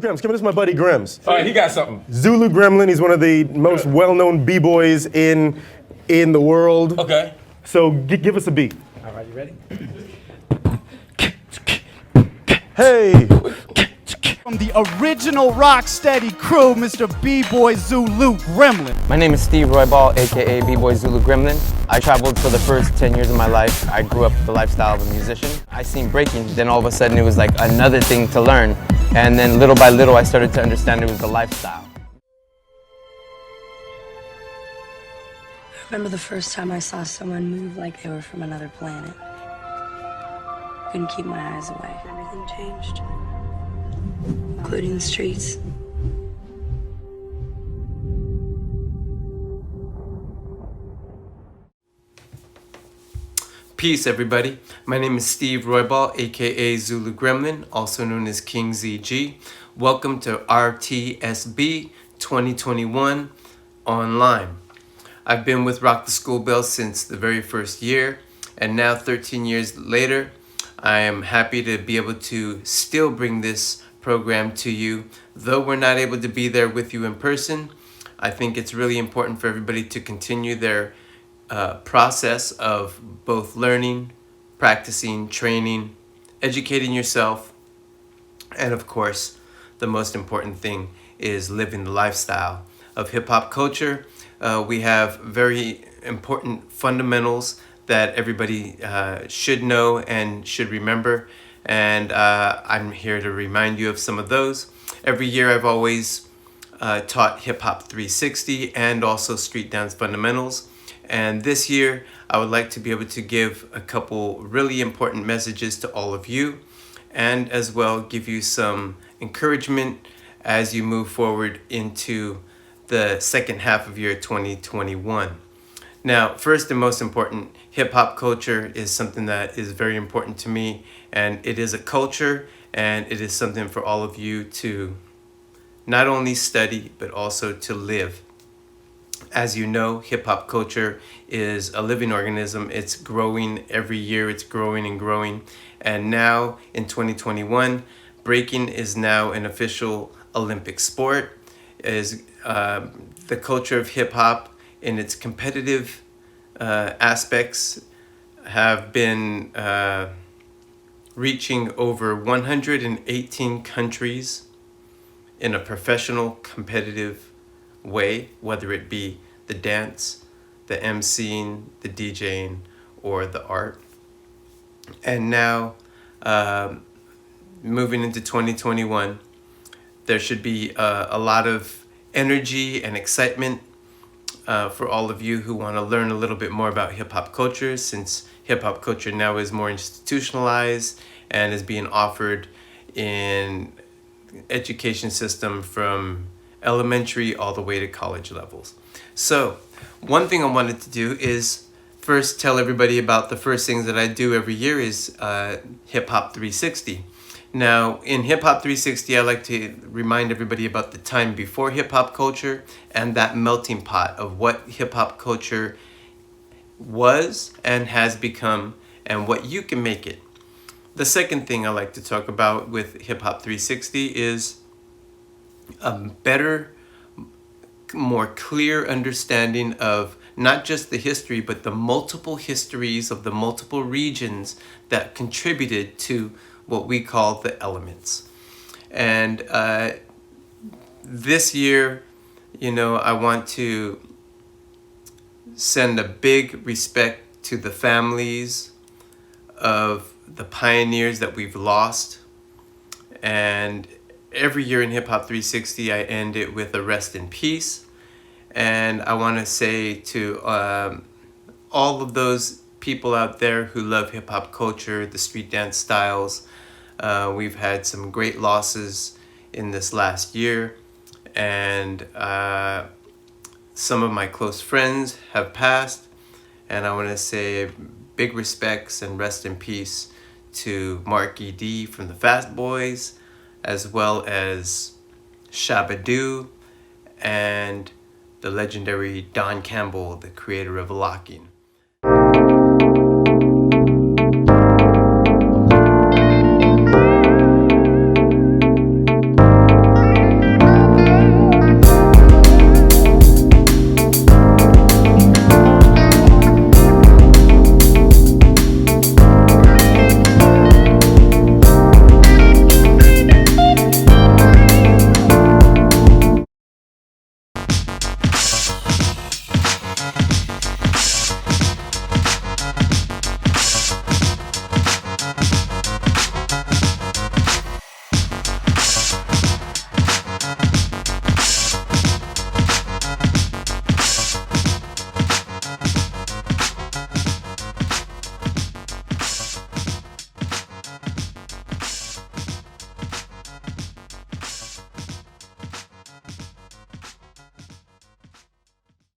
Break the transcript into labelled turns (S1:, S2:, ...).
S1: Grems. Come on, this is my buddy Grems.
S2: All right, he got something.
S1: Zulu Gremlin. He's one of the most well-known b-boys in the world.
S2: Okay.
S1: So give us a beat.
S2: All right, you ready?
S1: Hey.
S3: From the original Rocksteady crew, Mr. B-Boy Zulu Gremlin.
S4: My name is Steve Roybal, aka B-Boy Zulu Gremlin. I traveled for the first 10 years of my life. I grew up the lifestyle of a musician. I seen breaking, then all of a sudden it was like another thing to learn. And then little by little I started to understand it was the lifestyle.
S5: I remember the first time I saw someone move like they were from another planet. Couldn't keep my eyes away. Everything changed, including the streets.
S6: Peace, everybody. My name is Steve Roybal, aka Zulu Gremlin, also known as King ZG. Welcome to RTSB 2021 online. I've been with Rock the School Bell since the very first year, and now 13 years later, I am happy to be able to still bring this program to you. Though we're not able to be there with you in person, I think it's really important for everybody to continue their process of both learning, practicing, training, educating yourself, and of course, the most important thing is living the lifestyle of hip-hop culture. We have very important fundamentals that everybody should know and should remember, and I'm here to remind you of some of those. Every year I've always taught Hip Hop 360 and also Street Dance Fundamentals. And this year, I would like to be able to give a couple really important messages to all of you, and as well give you some encouragement as you move forward into the second half of year 2021. Now, first and most important, hip hop culture is something that is very important to me, and it is a culture, and it is something for all of you to not only study, but also to live. As you know, hip-hop culture is a living organism. It's growing every year. It's growing and growing. And now in 2021, breaking is now an official Olympic sport. Is the culture of hip-hop in its competitive aspects have been reaching over 118 countries in a professional competitive way, whether it be the dance, the MCing, the DJing, or the art. And now, moving into 2021, there should be a lot of energy and excitement for all of you who want to learn a little bit more about hip-hop culture, since hip-hop culture now is more institutionalized and is being offered in education system from elementary all the way to college levels. So one thing I wanted to do is first tell everybody about the first things that I do every year is Hip Hop 360. Now in Hip Hop 360, I like to remind everybody about the time before hip hop culture and that melting pot of what hip hop culture was and has become and what you can make it. The second thing I like to talk about with Hip Hop 360 is a better, more clear understanding of not just the history, but the multiple histories of the multiple regions that contributed to what we call the elements. And this year, you know, I want to send a big respect to the families of the pioneers that we've lost. And every year in Hip Hop 360, I end it with a rest in peace. And I want to say to all of those people out there who love hip hop culture, the street dance styles, we've had some great losses in this last year. And some of my close friends have passed. And I want to say big respects and rest in peace to Mark E.D. from the Fast Boys, as well as Shabba-Doo and the legendary Don Campbell, the creator of locking.